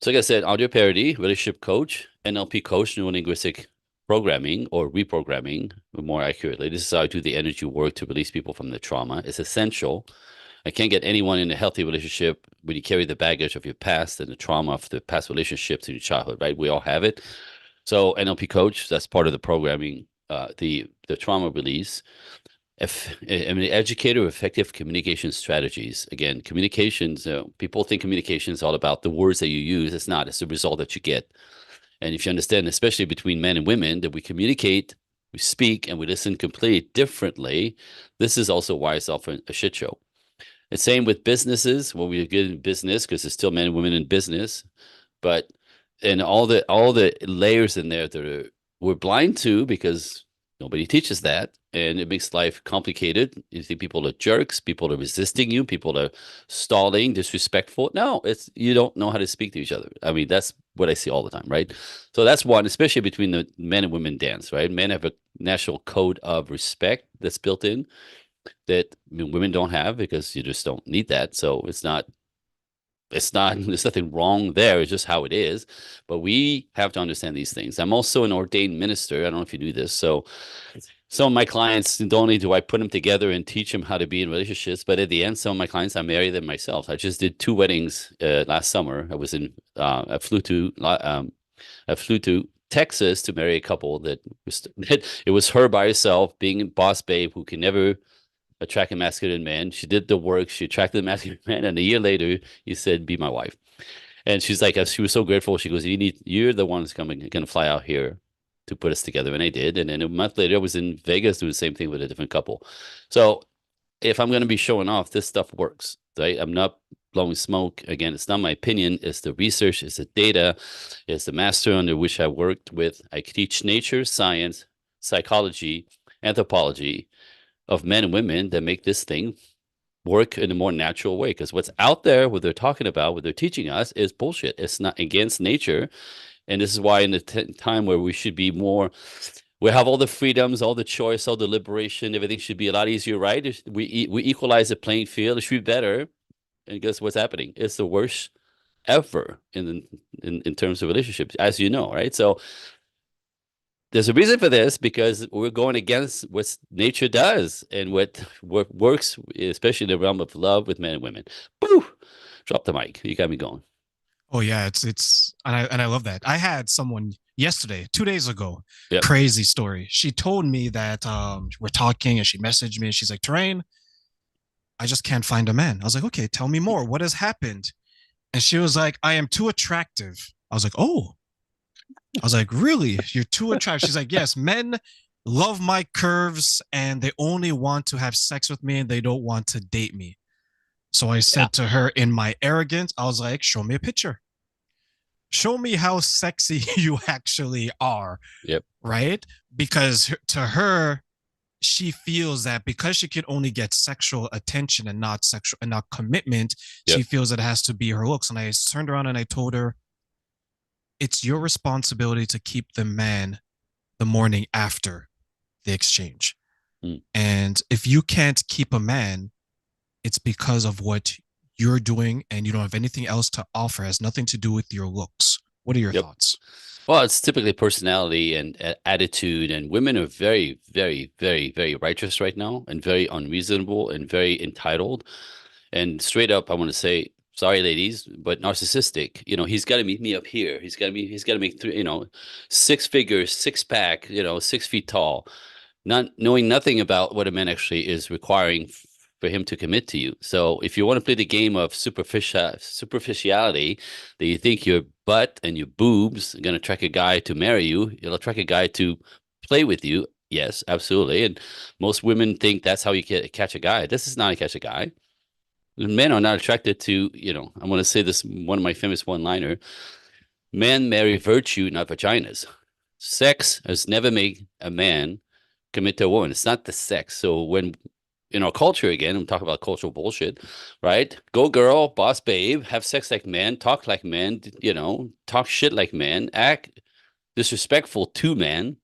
So like I said, audio parody, relationship coach, NLP coach, neuro-linguistic programming or reprogramming, more accurately. This is how I do the energy work to release people from the trauma. It's essential. I can't get anyone in a healthy relationship when you carry the baggage of your past and the trauma of the past relationships in your childhood, right? We all have it. So NLP coach, that's part of the programming, the trauma release. If I'm an educator of effective communication strategies. Again, communications, people think communication is all about the words that you use. It's not, it's the result that you get. And if you understand, especially between men and women, that we communicate, we speak, and we listen completely differently, this is also why it's often a shit show. The same with businesses. When we get in business, because there's still men and women in business, but and all the layers in there that we're blind to because nobody teaches that, and it makes life complicated. You think people are jerks, people are resisting you, people are stalling, disrespectful. No, it's you don't know how to speak to each other. I mean, that's what I see all the time, right? So that's one, especially between the men and women dance, right? Men have a national code of respect that's built in that women don't have because you just don't need that. So it's not there's nothing wrong there. It's just how it is. But we have to understand these things. I'm also an ordained minister. I don't know if you do this. So some of my clients, not only do I put them together and teach them how to be in relationships, but at the end, some of my clients, I marry them myself. I just did two weddings last summer. I flew to Texas to marry a couple that was it was her by herself, being a boss babe who can never attract a masculine man. She did the work. She attracted a masculine man, and a year later, he said, "Be my wife." And she's like, she was so grateful. She goes, You're the one who's gonna fly out here to put us together." And I did. And then a month later, I was in Vegas doing the same thing with a different couple. So if I'm gonna be showing off, this stuff works, right? I'm not blowing smoke. Again, it's not my opinion. It's the research. It's the data. It's the master under which I worked with. I teach nature, science, psychology, anthropology of men and women that make this thing work in a more natural way. Because what's out there, what they're talking about, what they're teaching us is bullshit. It's not against nature. And this is why in the time where we should be more, we have all the freedoms, all the choice, all the liberation, everything should be a lot easier, right? We equalize the playing field. It should be better. And guess what's happening? It's the worst ever in terms of relationships, as you know, right? So there's a reason for this because we're going against what nature does and what works, especially in the realm of love with men and women. Boo! Drop the mic. You got me going. Oh yeah, it's and I love that. I had someone yesterday, 2 days ago, Yep. crazy story. She told me that we're talking and she messaged me and she's like, Terrain, I just can't find a man. I was like, okay, tell me more. What has happened? And she was like, I am too attractive. I was like, oh. I was like, really? You're too attractive. She's like, yes, men love my curves and they only want to have sex with me and they don't want to date me. So I Yeah. said to her in my arrogance, I was like, show me a picture. Show me how sexy you actually are, Yep. right? Because to her, she feels that because she can only get sexual attention and not sexual and not commitment, she Yep. feels it has to be her looks. And I turned around and I told her, it's your responsibility to keep the man the morning after the exchange. Mm. And if you can't keep a man, it's because of what you're doing and you don't have anything else to offer. It has nothing to do with your looks. What are your Yep. thoughts? Well, it's typically personality and attitude, and women are very, very, very, very righteous right now, and very unreasonable, and very entitled, and straight up. I want to say, sorry, ladies, but narcissistic. He's got to meet me up here. He's got to make three. Six figures, six pack. 6 feet tall, not knowing nothing about what a man actually is requiring for him to commit to you. So if you want to play the game of superficiality, that you think your butt and your boobs are going to attract a guy to marry you, you'll attract a guy to play with you. Yes, absolutely. And most women think that's how you catch a guy. This is not how you catch a guy. Men are not attracted to, I want to say this, one of my famous one-liner, men marry virtue, not vaginas. Sex has never made a man commit to a woman. It's not the sex. So when in our culture again, I'm talking about cultural bullshit, right? Go girl, boss babe, have sex like man, talk like man, talk shit like man, act disrespectful to man,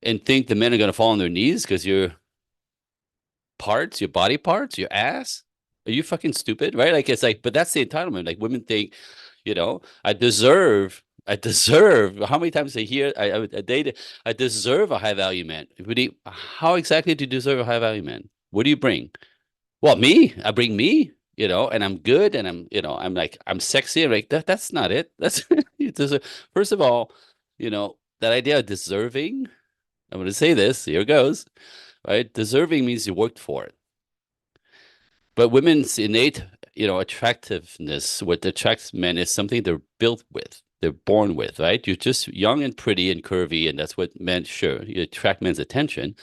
and think the men are gonna fall on their knees because your body parts, your ass. Are you fucking stupid, right? Like it's like, but that's the entitlement. Like women think I deserve. How many times a year, a day, I deserve a high value man. How exactly do you deserve a high value man? What do you bring? Well, me, I bring me, and I'm good, and I'm like, I'm sexy. I'm like, that's not it. That's you deserve. First of all, that idea of deserving. I'm going to say this. Here goes. Right? Deserving means you worked for it. But women's innate, attractiveness, what attracts men is something they're built with. They're born with, right? You're just young and pretty and curvy, and that's what men, sure, you attract men's attention,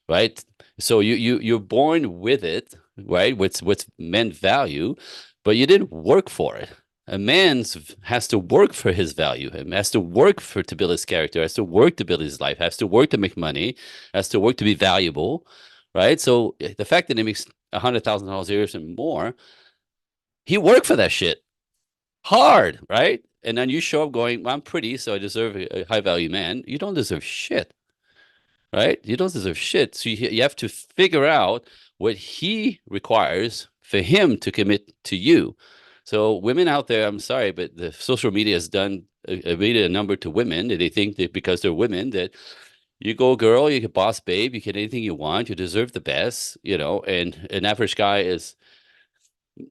right? So you're born with it, right? What's men value, but you didn't work for it. A man has to work for his value. He has to work to build his character, has to work to build his life, has to work to make money, has to work to be valuable, right? So the fact that he makes $100,000 a year and more, he worked for that shit hard, right? And then you show up going, well, I'm pretty, so I deserve a high value man. You don't deserve shit, right? You don't deserve shit. So you have to figure out what he requires for him to commit to you. So women out there, I'm sorry, but the social media has done a number to women that they think that because they're women that you go girl, you get boss babe, you get anything you want, you deserve the best, and an average guy is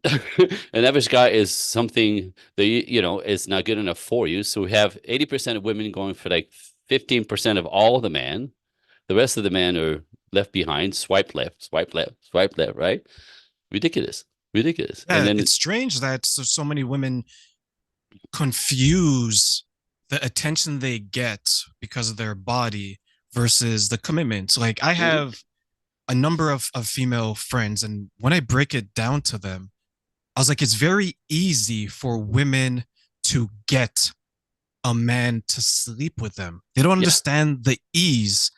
an average guy is something that is not good enough for you. So we have 80% of women going for like 15% of all of the man. The rest of the men are left behind, swipe left, swipe left, swipe left, right? Ridiculous. Ridiculous. And Yeah, then it's strange that so many women confuse the attention they get because of their body versus the commitment. Like I mhm, have a number of female friends, and when I break it down to them, I was like, it's very easy for women to get a man to sleep with them. They don't yeah. understand the ease.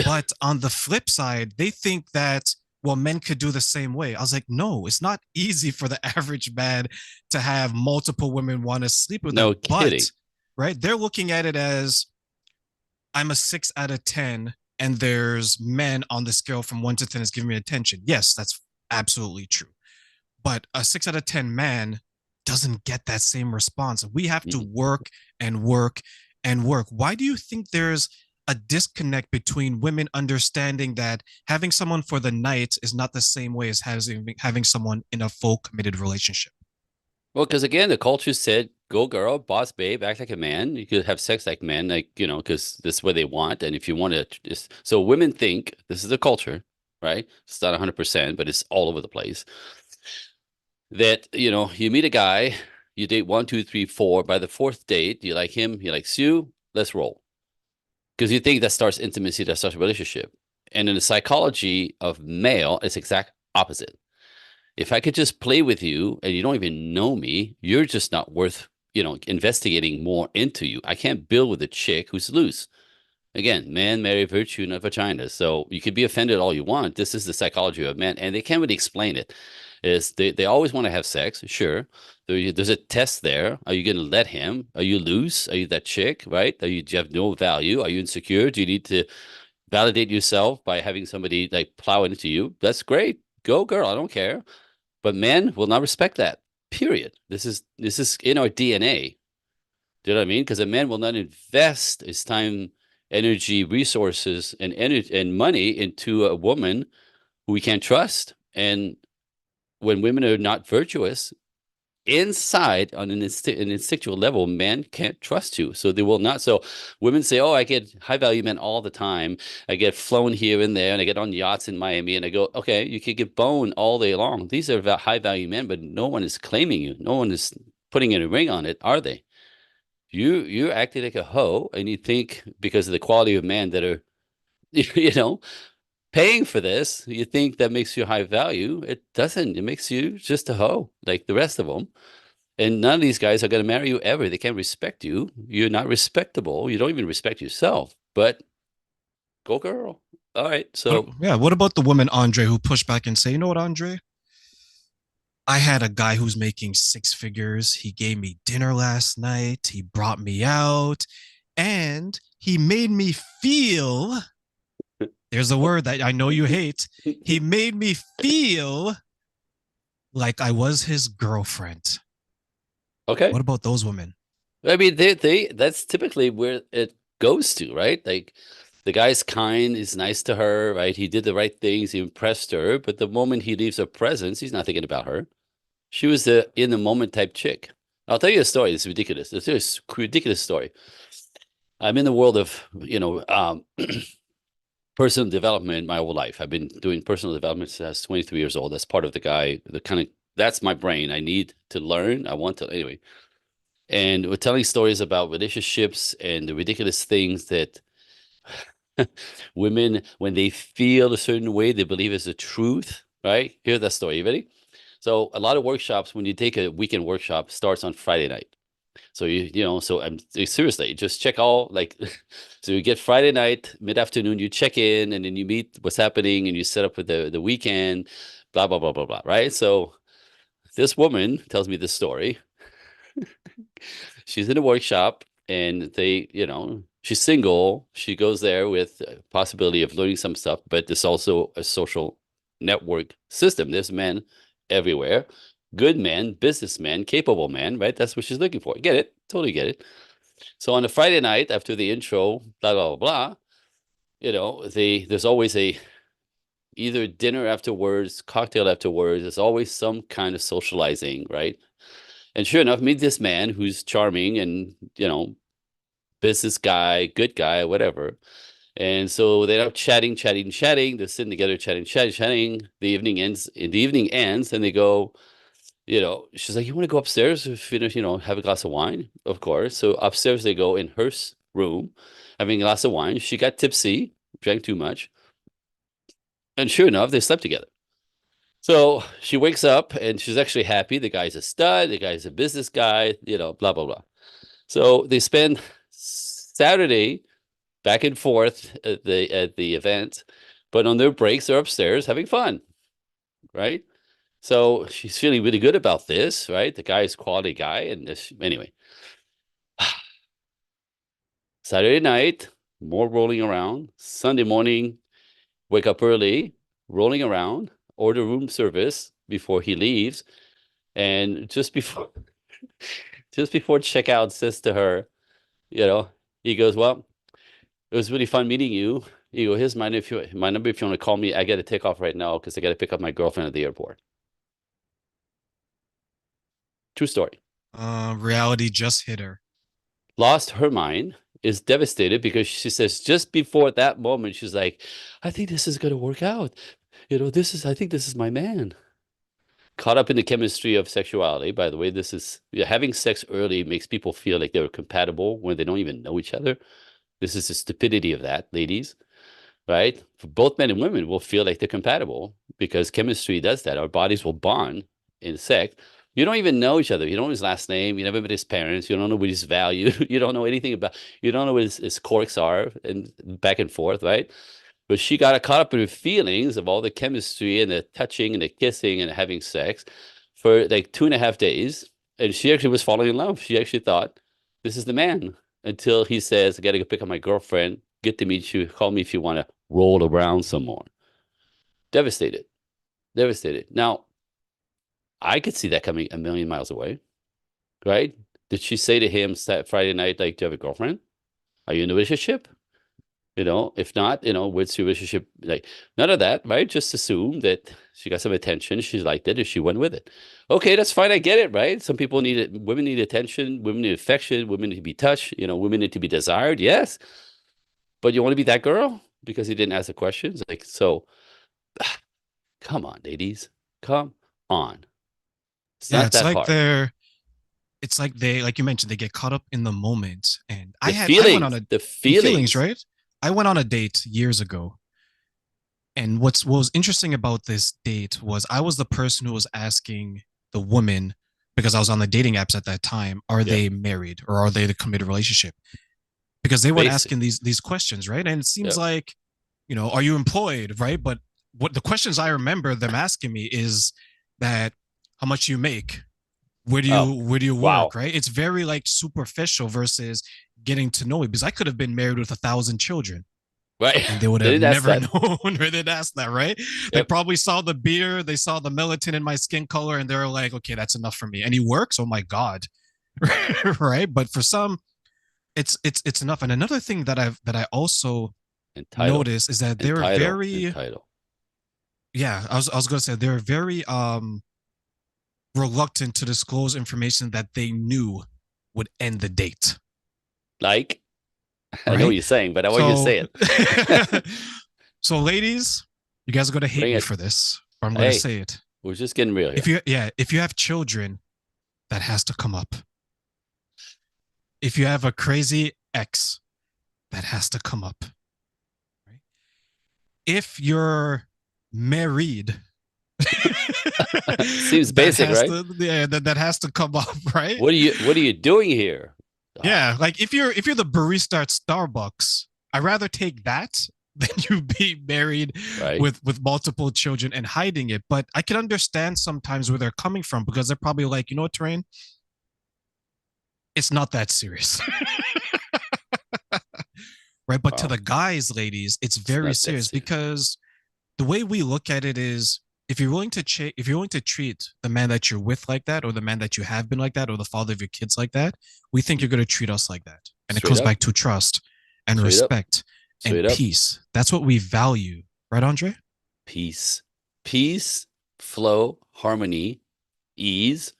But on the flip side, they think that, well, men could do the same way. I was like, no, it's not easy for the average man to have multiple women want to sleep with No them. kidding. But, right, they're looking at it as I'm a 6 out of 10, and there's men on the scale from 1 to 10 is giving me attention. Yes, that's absolutely true. But a 6 out of 10 man doesn't get that same response. We have to Mhm. work and work and work. Why do you think there's a disconnect between women understanding that having someone for the night is not the same way as having someone in a full committed relationship? Well, because again, the culture said, go girl, boss babe, act like a man. You could have sex like men, like, because this is what they want. And if you want to just, so women think this is the culture, right? It's not 100%, but it's all over the place. That, you meet a guy, you date one, two, three, four. By the fourth date, you like him, he likes you, let's roll. Because you think that starts intimacy, that starts a relationship. And in the psychology of male, it's exact opposite. If I could just play with you and you don't even know me, you're just not worth, investigating more into you. I can't build with a chick who's loose. Again, man, marry virtue, not vagina. So you could be offended all you want. This is the psychology of men, and they can't really explain it. Is they always want to have sex, sure. There's a test there. Are you going to let him? Are you loose? Are you that chick, right? Do you have no value? Are you insecure? Do you need to validate yourself by having somebody like plow into you? That's great. Go, girl. I don't care. But men will not respect that. Period. This is in our DNA. Do you know what I mean? Because a man will not invest his time, energy, resources, and money into a woman who we can't trust. And when women are not virtuous, inside on an instinctual level, men can't trust you. So they will not. So women say, oh, I get high value men all the time. I get flown here and there, and I get on yachts in Miami. And I go, okay, you could get boned all day long. These are high value men, but no one is claiming you. No one is putting a ring on it, are they? You're acting like a hoe, and you think because of the quality of man that are, you know, paying for this, you think that makes you high value. It doesn't. It makes you just a hoe, like the rest of them. And none of these guys are going to marry you ever. They can't respect you. You're not respectable. You don't even respect yourself. But go girl. All right. What, So yeah, what about the woman, Andre, who pushed back and say, you know what, Andre? I had a guy who's making 6 figures. He gave me dinner last night. He brought me out and he made me feel, there's a word that I know you hate. He made me feel like I was his girlfriend. Okay. What about those women? I mean, they that's typically where it goes to, right? Like the guy's kind, he's nice to her, right? He did the right things, he impressed her, but the moment he leaves her presence, he's not thinking about her. She was the in the moment type chick. I'll tell you a story. It's ridiculous. It's a ridiculous story. I'm in the world of, personal development my whole life. I've been doing personal development since I was 23 years old. That's part of the guy, the kind of that's my brain. I need to learn. I want to anyway. And we're telling stories about relationships and the ridiculous things that women, when they feel a certain way, they believe is the truth, right? Here's that story. You ready? So a lot of workshops, when you take a weekend workshop, starts on Friday night. So so I'm seriously just check all like, so you get Friday night, mid-afternoon, you check in and then you meet what's happening and you set up for the weekend, blah, blah, blah, blah, blah, right? So this woman tells me this story. She's in a workshop and she's single. She goes there with a possibility of learning some stuff, but there's also a social network system. There's men everywhere, good men, businessmen, capable men, right? That's what she's looking for. Get it? Totally get it. So on a Friday night after the intro, blah, blah, blah, blah, there's always a either dinner afterwards, cocktail afterwards. There's always some kind of socializing, right? And sure enough, meet this man who's charming and, business guy, good guy, whatever. And so they end up chatting, chatting, chatting. They're sitting together, chatting, chatting, chatting. The evening ends, and they go, she's like, "You want to go upstairs, finish, have a glass of wine?" Of course. So upstairs they go in her room, having a glass of wine. She got tipsy, drank too much. And sure enough, they slept together. So she wakes up and she's actually happy. The guy's a stud. The guy's a business guy, blah, blah, blah. So they spend Saturday back and forth at the event, but on their breaks, they're upstairs having fun, right? So she's feeling really good about this, right? The guy is a quality guy. And this, anyway, Saturday night, more rolling around. Sunday morning, wake up early, rolling around, order room service before he leaves. And just before checkout says to her, you know, he goes, "Well, it was really fun meeting you." You go, "Here's my number if you want to call me. I got to take off right now because I got to pick up my girlfriend at the airport." True story. Reality just hit her. Lost her mind, is devastated because she says just before that moment, she's like, "I think this is going to work out. I think this is my man." Caught up in the chemistry of sexuality. By the way, this is having sex early makes people feel like they're compatible when they don't even know each other. This is the stupidity of that, ladies, right? For both men and women will feel like they're compatible because chemistry does that. Our bodies will bond in sex. You don't even know each other. You don't know his last name. You never met his parents. You don't know what his value. You don't know anything about. You don't know what his quirks are, and back and forth, right? But she got caught up in her feelings of all the chemistry and the touching and the kissing and having sex for like 2.5 days. And she actually was falling in love. She actually thought, this is the man. Until he says, "I got to go pick up my girlfriend. Get to meet you. Call me if you want to roll around some more." Devastated. Devastated. Now, I could see that coming a million miles away, right? Did she say to him Friday night, like, "Do you have a girlfriend? Are you in a relationship?" If not, what's your relationship like? None of that, right? Just assume that she got some attention, she liked it, and she went with it. Okay, that's fine. I get it, right? Some people need it. Women need attention. Women need affection. Women need to be touched. Women need to be desired. Yes, but you want to be that girl because he didn't ask the questions. Like, so, come on, ladies, come on. It's Yeah, not that hard. it's like they, like you mentioned, they get caught up in the moment. And The I went on feelings, a the feelings, feelings. right? I went on a date years ago. And what was interesting about this date was I was the person who was asking the woman, because I was on the dating apps at that time, are Yep. they married or are they in a committed relationship? Because they would Basic. asking these questions, right? And it seems Yep. like, are you employed, right? But what the questions I remember them asking me is that how much you make, Oh, where do you work, wow. right? It's very like superficial versus getting to know it. Because I could have been married with 1,000 children Right. and they would They have didn't ask never that. known where they'd ask that, right? They Yep. probably saw the beard, they saw the melatonin in my skin color, and they were like, okay, that's enough for me. And he works. Oh my God. right? But for some, it's enough. And another thing that I also Entitled, notice is that they're entitled, very, entitled. yeah, I was gonna say they're very reluctant to disclose information that they knew would end the date, Like, I know what right? you're saying, but I want you to So say it. so ladies, you guys are gonna hate Bring me it. for this, but I'm gonna Hey, say it. we're just getting real here. If you have children, that has to come up. If you have a crazy ex, that has to come up. Right? If you're married, Seems that basic, has right? to, yeah, that has to come up, right? What are you doing here? Ah, Yeah, like if you're the barista at Starbucks, I'd rather take that than you be married right? with multiple children and hiding it. But I can understand sometimes where they're coming from because they're probably like, you know what, Terrain? It's not that serious. Right? But to Wow, the guys, ladies, it's it's very not that serious serious. because the way we look at it is if you're willing to treat the man that you're with like that, or the man that you have been like that, or the father of your kids like that, we think you're going to treat us like that. And it Straight comes up, back to trust and straight up, respect and straight up. peace. That's what we value, right, Andre? Peace, peace, flow, harmony, ease.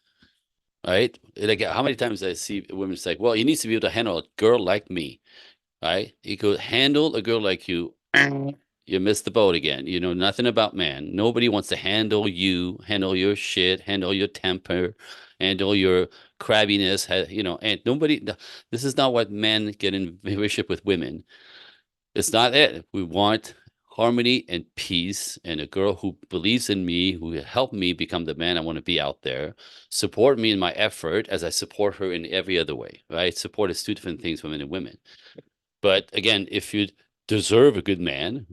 Right? Like how many times I see women say, "Well, you need to be able to handle a girl like me." Right? You could handle a girl like you. You missed the boat again. You know nothing about man. Nobody wants to handle you, handle your shit, handle your temper, handle your crabbiness. And nobody. This is not what men get in relationship with women. It's not it. We want harmony and peace, and a girl who believes in me, who will help me become the man I want to be out there, support me in my effort as I support her in every other way. Right? Support is two different things for men and women. But again, if you deserve a good man,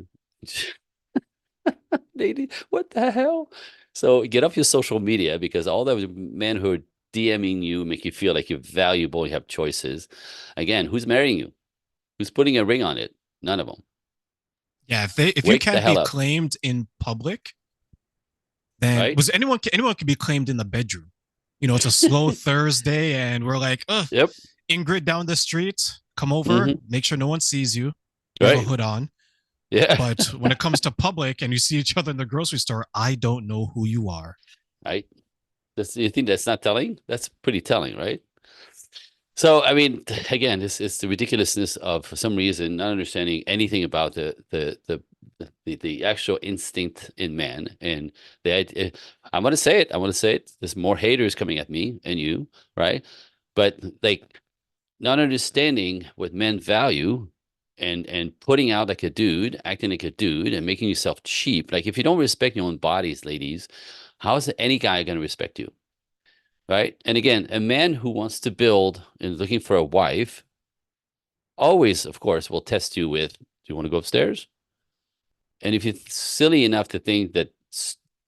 lady, what the hell? So get off your social media because all those men who are DMing you make you feel like you're valuable, you have choices. Again, who's marrying you? Who's putting a ring on it? None of them. Yeah, if you Wake the can't be hell up, claimed in public, then right? was anyone can be claimed in the bedroom. You know, it's a slow Thursday, and we're like, Yep. Ingrid down the street, come over, Hmm. make sure no one sees you. You have a Right. hood on. Yeah. But when it comes to public and you see each other in the grocery store, I don't know who you are. Right. You think that's not telling? That's pretty telling, right? So, I mean, again, it's the ridiculousness of, for some reason, not understanding anything about the actual instinct in man. And I'm going to say it. I want to say it. There's more haters coming at me and you, right? But like not understanding what men value and putting out like a dude, acting like a dude, and making yourself cheap. Like if you don't respect your own bodies, ladies, how is any guy going to respect you? Right. And again, a man who wants to build and looking for a wife always, of course, will test you with, do you want to go upstairs? And if you're silly enough to think that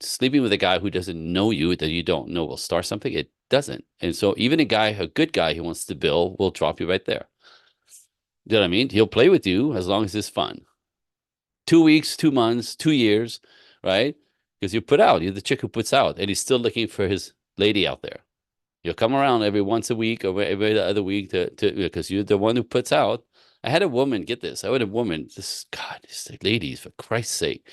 sleeping with a guy who doesn't know you, that you don't know, will start something, it doesn't. And so even a good guy who wants to build will drop you right there. You know what I mean? He'll play with you as long as it's fun. 2 weeks, 2 months, 2 years, right? Because you put out, you're the chick who puts out, and he's still looking for his lady out there. You'll come around every once a week or every other week to because you're the one who puts out. I had a woman get this. I had a woman, this God, this ladies, for Christ's sake.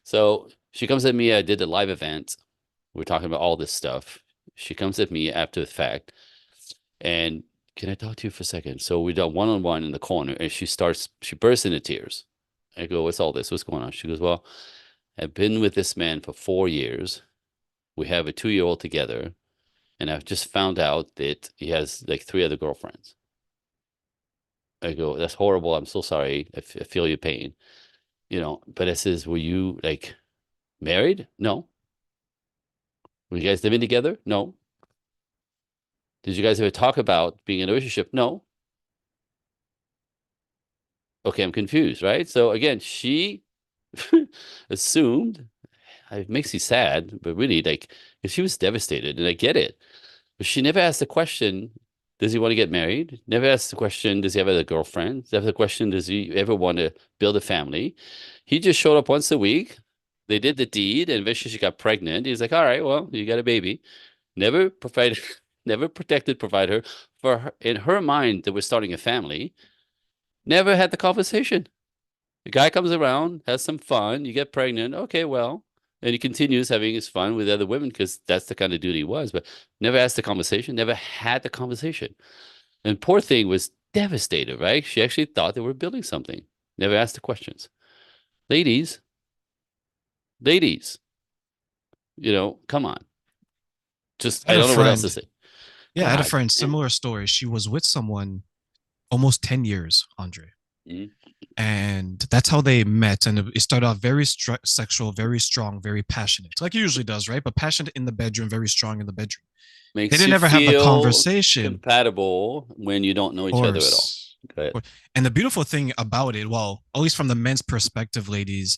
So she comes at me. I did a live event. We're talking about all this stuff. She comes at me after the fact, and can I talk to you for a second? So we done one on one in the corner, and she bursts into tears. I go, what's all this? What's going on? She goes, well, I've been with this man for 4 years. We have a 2 year old together. And I've just found out that he has like three other girlfriends. I go, that's horrible. I'm so sorry. I feel your pain, But I says, were you like married? No. Were you guys living together? No. Did you guys ever talk about being in a relationship? No. Okay, I'm confused, right? So again, she assumed it makes you sad, but really, like, 'cause she was devastated, and I get it. But she never asked the question, does he want to get married? Never asked the question, does he have a girlfriend? Never the question, does he ever want to build a family? He just showed up once a week. They did the deed, and eventually she got pregnant. He's like, all right, well, you got a baby. Never provided. never protected, provide her. For her, in her mind, that we're starting a family, never had the conversation. The guy comes around, has some fun, you get pregnant, okay, well, and he continues having his fun with other women because that's the kind of dude he was, but never asked the conversation, never had the conversation. And poor thing was devastated, right? She actually thought they were building something. Never asked the questions. Ladies, ladies, come on. Just I I had a don't know what else to friend. say. Yeah, I had a God, friend, man. similar story. She was with someone almost 10 years, Andre. Mhm. And that's how they met. And it started off very sexual, very strong, very passionate, like it usually does, right? But passionate in the bedroom, very strong in the bedroom. They Makes didn't you ever have the feel conversation, compatible when you don't know of each other at all. course. Go ahead. And the beautiful thing about it, well, at least from the men's perspective, ladies,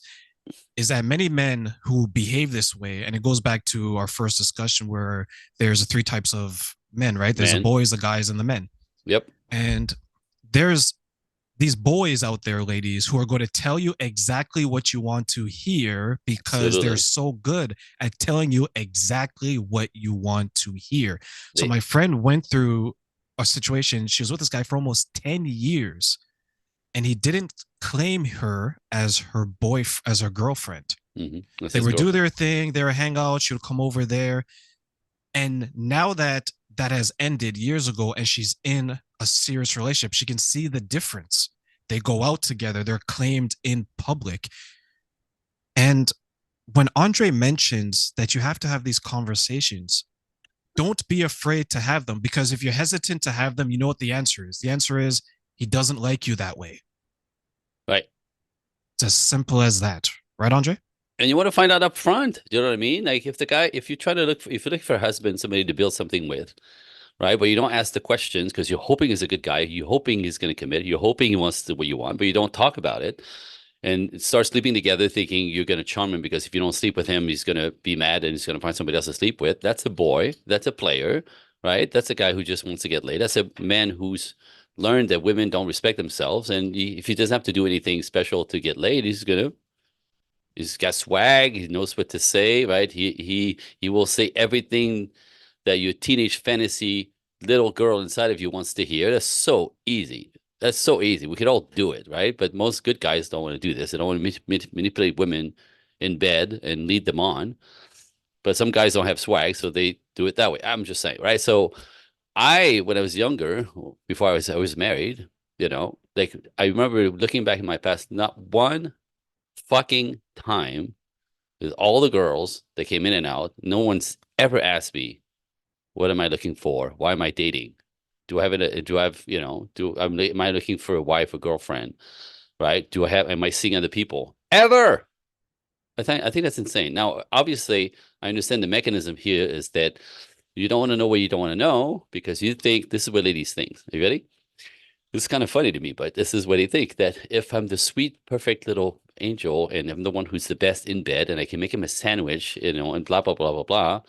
is that many men who behave this way, and it goes back to our first discussion where there's three types of men, right? There's the Man. boys, the guys, and the men. Yep. And there's these boys out there, ladies, who are going to tell you exactly what you want to hear because they're Absolutely. so good at telling you exactly what you want to hear. So They my friend went through a situation. She was with this guy for almost 10 years and he didn't claim her as as her girlfriend. That's They his would do girlfriend. their thing, they would hang out, she would come over there. And now that that has ended years ago and she's in a serious relationship, she can see the difference. They go out together, they're claimed in public. And when Andre mentions that you have to have these conversations, don't be afraid to have them because if you're hesitant to have them, you know what the answer is. The answer is he doesn't like you that way. Right. It's as simple as that. Right, Andre? And you want to find out up front. Do you know what I mean? Like if the guy, if you try to look for, if you look for a husband, somebody to build something with, right? But you don't ask the questions because you're hoping he's a good guy. You're hoping he's going to commit. You're hoping he wants to what you want, but you don't talk about it. And start sleeping together thinking you're going to charm him because if you don't sleep with him, he's going to be mad and he's going to find somebody else to sleep with. That's a boy. That's a player, right? That's a guy who just wants to get laid. That's a man who's learned that women don't respect themselves. And if he doesn't have to do anything special to get laid, he's got swag. He knows what to say, right? He will say everything that your teenage fantasy little girl inside of you wants to hear. That's so easy. That's so easy. We could all do it, right? But most good guys don't want to do this. They don't want to manipulate women in bed and lead them on. But some guys don't have swag, so they do it that way. I'm just saying, right? So when I was younger, before I was married, like I remember looking back in my past, not one fucking time with all the girls that came in and out, no one's ever asked me, what am I looking for? Why am I dating? Do I have, am I looking for a wife or girlfriend? Right? Am I seeing other people? Ever? I think that's insane. Now, obviously, I understand the mechanism here is that you don't want to know what you don't want to know because you think this is what ladies think. Are you ready? This is kind of funny to me, but this is what they think that if I'm the sweet, perfect little angel and I'm the one who's the best in bed and I can make him a sandwich, and blah, blah, blah, blah, blah,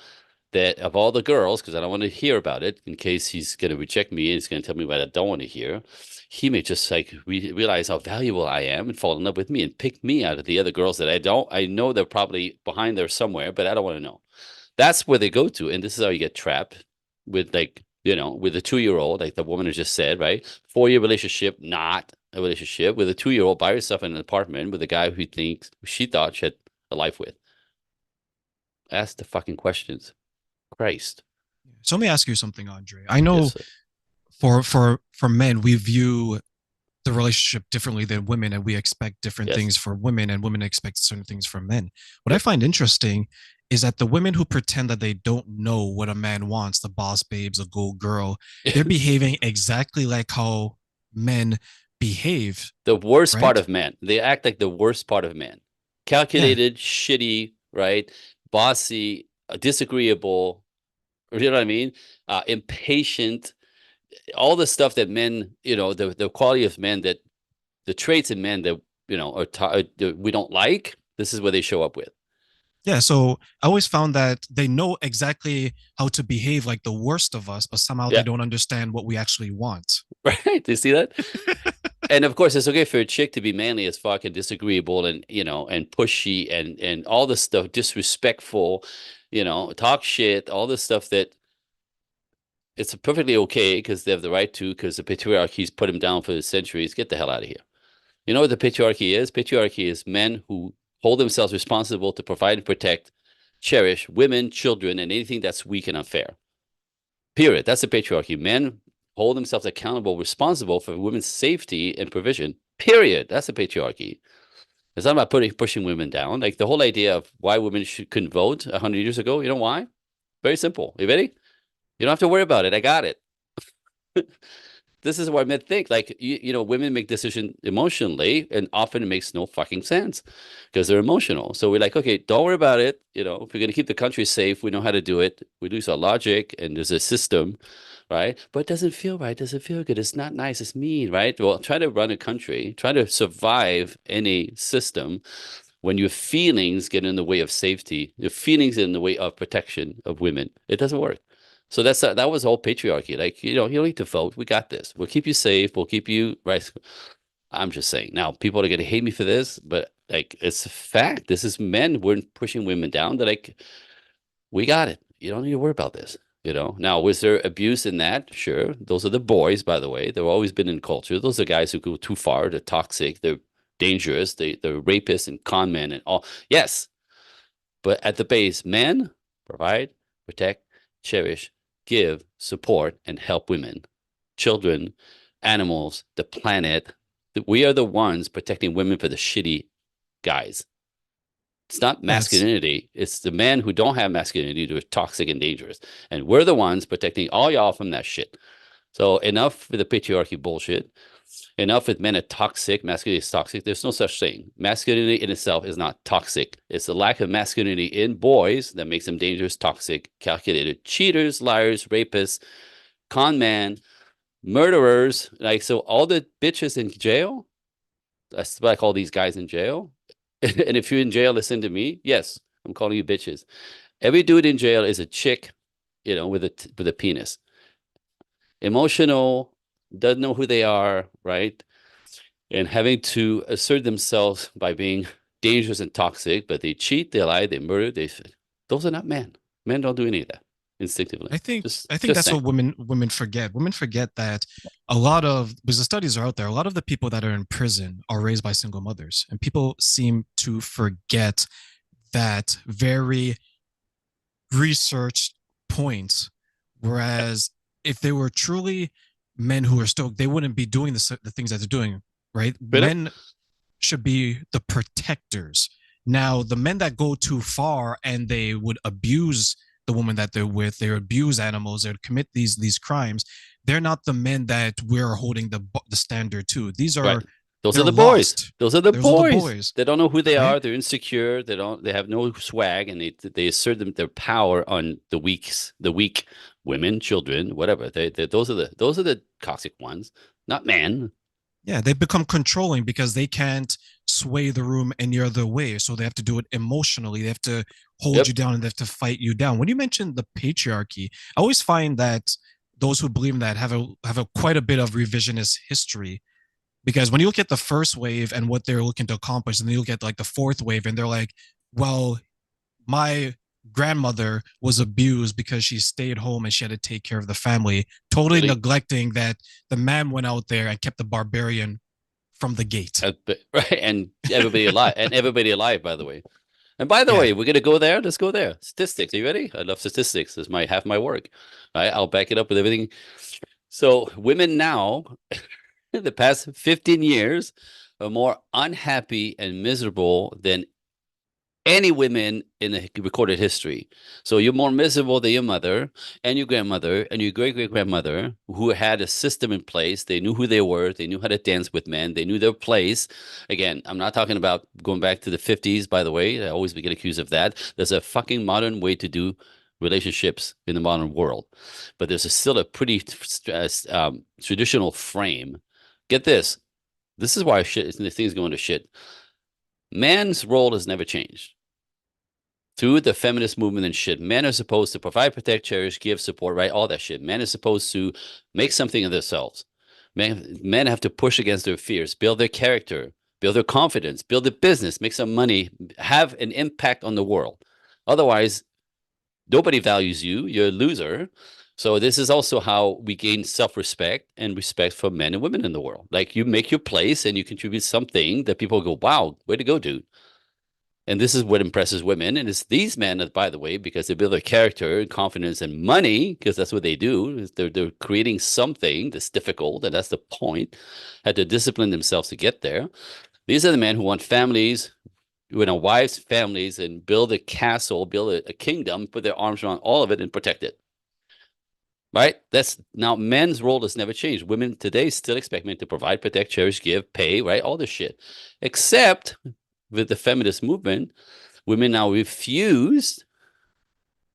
that of all the girls, because I don't want to hear about it in case he's going to reject me and he's going to tell me what I don't want to hear, he may just like realize how valuable I am and fall in love with me and pick me out of the other girls that I know they're probably behind there somewhere, but I don't want to know. That's where they go to. And this is how you get trapped with with a 2-year-old, like the woman has just said, right? 4-year relationship, not a relationship with a 2-year-old by herself in an apartment with a guy who thinks she thought she had a life with. Ask the fucking questions. Christ. So let me ask you something, Andre. I know Yes, sir. for men, we view the relationship differently than women and we expect different Yes. things for women and women expect certain things from men. What I Yep. find interesting is that the women who pretend that they don't know what a man wants, the boss babes, a go girl, they're behaving exactly like how men behave, The worst part right? of men. They act like the worst part of men. Yeah. Calculated, shitty, right? Bossy, disagreeable, you know what I mean? Impatient, all the stuff that men, the quality of men that the traits in men that, we don't like, this is where they show up with. Yeah, so I always found that they know exactly how to behave like the worst of us, but somehow they Yeah. don't understand what we actually want. Right. Do you see that? And of course, it's okay for a chick to be manly as fuck and disagreeable and and pushy and all this stuff, disrespectful, talk shit, all this stuff that it's perfectly okay because they have the right to, because the patriarchy's put them down for centuries. Get the hell out of here. You know what the patriarchy is? Patriarchy is men who hold themselves responsible to provide and protect, cherish women, children, and anything that's weak and unfair. Period. That's the patriarchy. Men hold themselves accountable, responsible for women's safety and provision. Period. That's the patriarchy. It's not about pushing women down. Like the whole idea of why women couldn't vote 100 years ago. You know why? Very simple. You ready? You don't have to worry about it. I got it. This is what men think. Like women make decisions emotionally, and often it makes no fucking sense because they're emotional. So we're like, okay, don't worry about it. If we're gonna keep the country safe, we know how to do it. We lose our logic, and there's a system, right? But it doesn't feel right. It doesn't feel good. It's not nice. It's mean, right? Well, try to run a country, try to survive any system when your feelings get in the way of safety, your feelings get in the way of protection of women. It doesn't work. So that was all patriarchy. Like, you don't need to vote. We got this. We'll keep you safe. We'll keep you right. I'm just saying. Now, people are going to hate me for this, but like, it's a fact. This is men weren't pushing women down. They're like, we got it. You don't need to worry about this. Now, was there abuse in that? Sure. Those are the boys, by the way. They've always been in culture. Those are guys who go too far. They're toxic. They're dangerous. They're rapists and con men and all. Yes. But at the base, men provide, protect, cherish, give, support, and help women, children, animals, the planet. We are the ones protecting women for the shitty guys. It's not Yeah, it's masculinity. It's the men who don't have masculinity who are toxic and dangerous. And we're the ones protecting all y'all from that shit. So enough with the patriarchy bullshit. Enough with men are toxic. Masculinity is toxic. There's no such thing. Masculinity in itself is not toxic. It's the lack of masculinity in boys that makes them dangerous, toxic, calculated, cheaters, liars, rapists, con man, murderers. Like, so all the bitches in jail, that's what I call these guys in jail. And if you're in jail, listen to me. Yes, I'm calling you bitches. Every dude in jail is a chick, with a penis. Emotional, doesn't know who they are, right? And having to assert themselves by being dangerous and toxic, but they cheat, they lie, they murder, those are not men. Men don't do any of that instinctively. I think Just I think just that's saying. what women forget. Women forget that a lot of, because the studies are out there, a lot of the people that are in prison are raised by single mothers, and people seem to forget that very researched point. Whereas if they were truly men who are still, they wouldn't be doing the things that they're doing, right? Straight up. Men should be the protectors. Now, the men that go too far and they would abuse the woman that they're with, they abuse animals, they would commit these crimes. They're not the men that we're holding the standard to. These Right. are, Those are they're the boys. lost. Those are the Those are the boys. boys, They don't know who they right? are. They're insecure. They have no swag, and they assert their power on the weak women, children, whatever. Those are the toxic ones, not men. Yeah, they become controlling because they can't sway the room any other way. So they have to do it emotionally. They have to hold you Yep. down and they have to fight you down. When you mentioned the patriarchy, I always find that those who believe in that have a quite a bit of revisionist history. Because when you look at the first wave and what they're looking to accomplish, and then you look at like the fourth wave, and they're like, well, my grandmother was abused because she stayed home and she had to take care of the family, totally Really. neglecting that the man went out there and kept the barbarian from the gate. Right. And everybody alive, by the way. And by the Yeah. way, we're gonna go there. Let's go there. Statistics. Are you ready? I love statistics. This might half my work. All right. I'll back it up with everything. So women now, in the past 15 years, are more unhappy and miserable than any women in the recorded history. So you're more miserable than your mother and your grandmother and your great great grandmother, who had a system in place. They knew who they were. They knew how to dance with men. They knew their place. Again, I'm not talking about going back to the 50s, by the way. I always get accused of that. There's a fucking modern way to do relationships in the modern world, but there's still a pretty traditional frame. Get this. This is why shit, things going to shit. Man's role has never changed through the feminist movement and shit. Men are supposed to provide, protect, cherish, give, support, right? All that shit. Men are supposed to make something of themselves. Men have to push against their fears, build their character, build their confidence, build a business, make some money, have an impact on the world. Otherwise, nobody values you. You're a loser. So this is also how we gain self-respect and respect for men and women in the world. Like you make your place and you contribute something that people go, wow, way to go, dude. And this is what impresses women. And it's these men that, by the way, because they build their character and confidence and money, because that's what they do, is they're creating something that's difficult, and that's the point, had to discipline themselves to get there. These are the men who want families, who want wives, families, and build a castle, build a kingdom, put their arms around all of it and protect it. Right? That's now men's role has never changed. Women today still expect men to provide, protect, cherish, give, pay, right? All this shit. Except with the feminist movement, women now refuse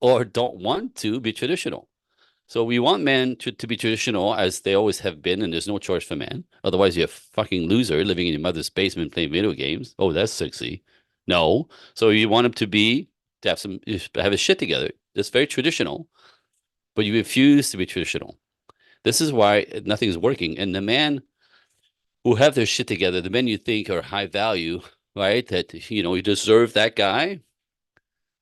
or don't want to be traditional. So we want men to be traditional as they always have been, and there's no choice for men. Otherwise, you're a fucking loser living in your mother's basement playing video games. Oh, that's sexy. No. So you want him to have some, have his shit together. That's very traditional, but you refuse to be traditional. This is why nothing is working. And the men who have their shit together, the men you think are high value, right? That, you deserve that guy,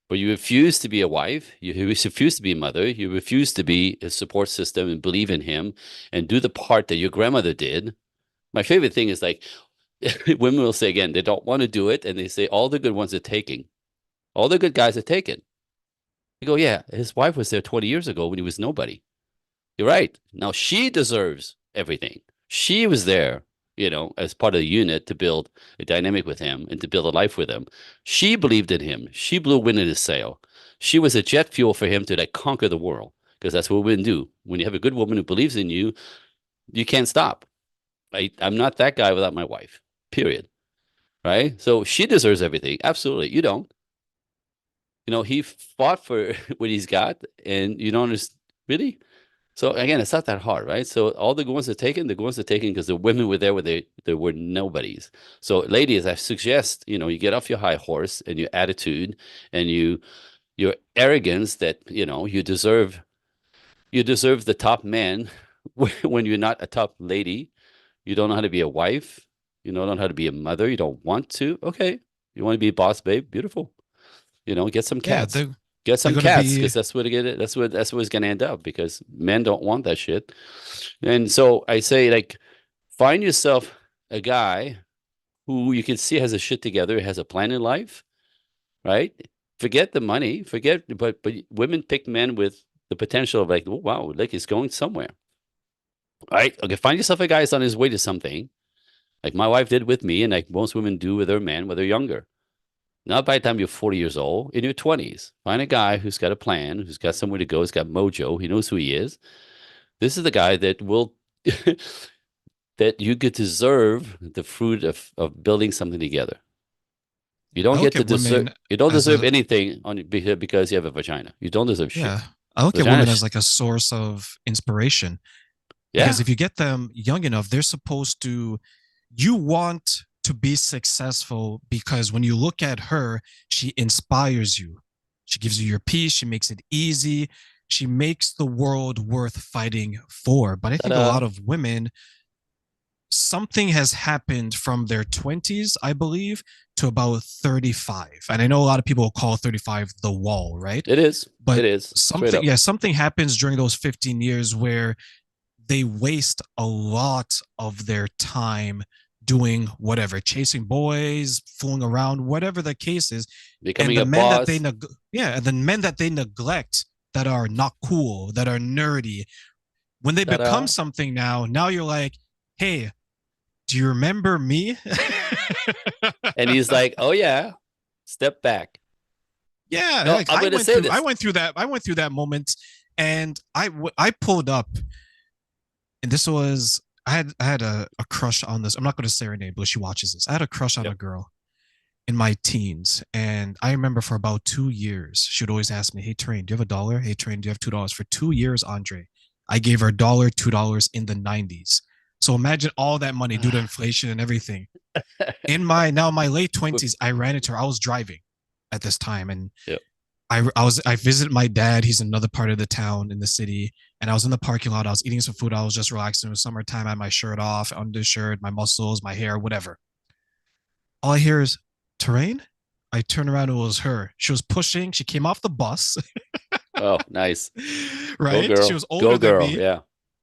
but you refuse to be a wife, you refuse to be a mother, you refuse to be a support system and believe in him and do the part that your grandmother did. My favorite thing is like women will say again, they don't want to do it, and they say all the good ones are taking. All the good guys are taken. You go, yeah, his wife was there 20 years ago when he was nobody. You're right. Now she deserves everything. She was there, as part of the unit to build a dynamic with him and to build a life with him. She believed in him. She blew wind in his sail. She was a jet fuel for him to like conquer the world because that's what women do. When you have a good woman who believes in you, you can't stop. I'm not that guy without my wife. Period. Right? So she deserves everything. Absolutely. You don't. He fought for what he's got, and you don't understand. Really? So again, it's not that hard, right? So all the ones are taken, the ones are taken because the women were there where they were nobodies. So ladies, I suggest, you get off your high horse and your attitude and your arrogance that, you deserve the top man when you're not a top lady. You don't know how to be a wife. You don't know how to be a mother. You don't want to. Okay. You want to be a boss babe? Beautiful. Get some Yeah, cats. Get they're some gonna cats be because that's what it's gonna end up because men don't want that shit. And so I say like find yourself a guy who you can see has a shit together, has a plan in life, right? Forget the money, but women pick men with the potential of like, oh, wow, like he's going somewhere. Right? Okay, find yourself a guy who's on his way to something, like my wife did with me, and like most women do with their man when they're younger. Not by the time you're 40 years old, in your 20s. Find a guy who's got a plan, who's got somewhere to go, he's got mojo, he knows who he is. This is the guy that will that you could deserve the fruit of building something together. You don't I get look to at deserve women you don't as deserve a anything because you have a vagina. You don't deserve yeah. shit. I look at Vagina, women as like a source of inspiration because yeah, if you get them young enough, they're supposed to you want to be successful because when you look at her, she inspires you. She gives you your peace, she makes it easy, she makes the world worth fighting for. But I think a ta-da. lot of women something has happened from their 20s, I believe, to about 35. And I know a lot of people call 35 the wall, right? It is. But It is. Straight something, up. yeah, something happens during those 15 years where they waste a lot of their time doing whatever, chasing boys, fooling around, whatever the case is. And Becoming the a men that boss. yeah, and the men that they neglect that are not cool, that are nerdy, when they become Ta-da. something now you're like, hey, do you remember me? And he's like, oh yeah, step back. Yeah, No, like I'm gonna say I this. went through that moment, and I pulled up, and this was I had a crush on this. I'm not going to say her name, but she watches this. I had a crush on a Yep. girl in my teens, and I remember for about 2 years, she would always ask me, "Hey, Train, do you have $1? Hey, Train, do you have $2?" For 2 years, Andre, I gave her $1, $2 in the '90s. So imagine all that money due to inflation and everything. In my late 20s, I ran into her. I was driving at this time, and Yep. I visited my dad. He's in another part of the town in the city, and I was in the parking lot. I was eating some food. I was just relaxing. It was summertime. I had my shirt off, undershirt, my muscles, my hair, whatever. All I hear is terrain. I turn around. It was her. She was pushing. She came off the bus. Oh, nice. Go right? She girl. was older Go than girl. me. Yeah.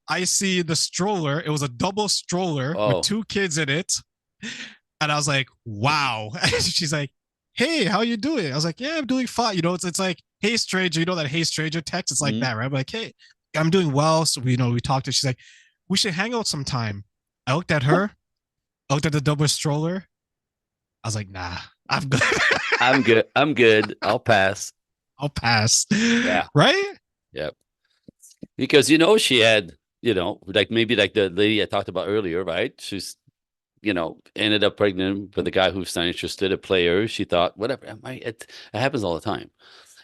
I see the stroller. It was a double stroller with Oh. two kids in it. And I was like, wow. She's like, hey, how you doing? I was like, yeah, I'm doing fine. It's like, hey, stranger. You know that hey, stranger text? It's like Mm. that, right? I'm like, hey, I'm doing well. So, we talked to her. She's like, we should hang out sometime. I looked at her. I looked at the double stroller. I was like, nah, I'm good. I'm good. I'm good. I'll pass. I'll pass. Yeah. Right? Yep. Because she had, like maybe like the lady I talked about earlier, right? She's, ended up pregnant with a guy who's not interested, a player. She thought, whatever, it happens all the time.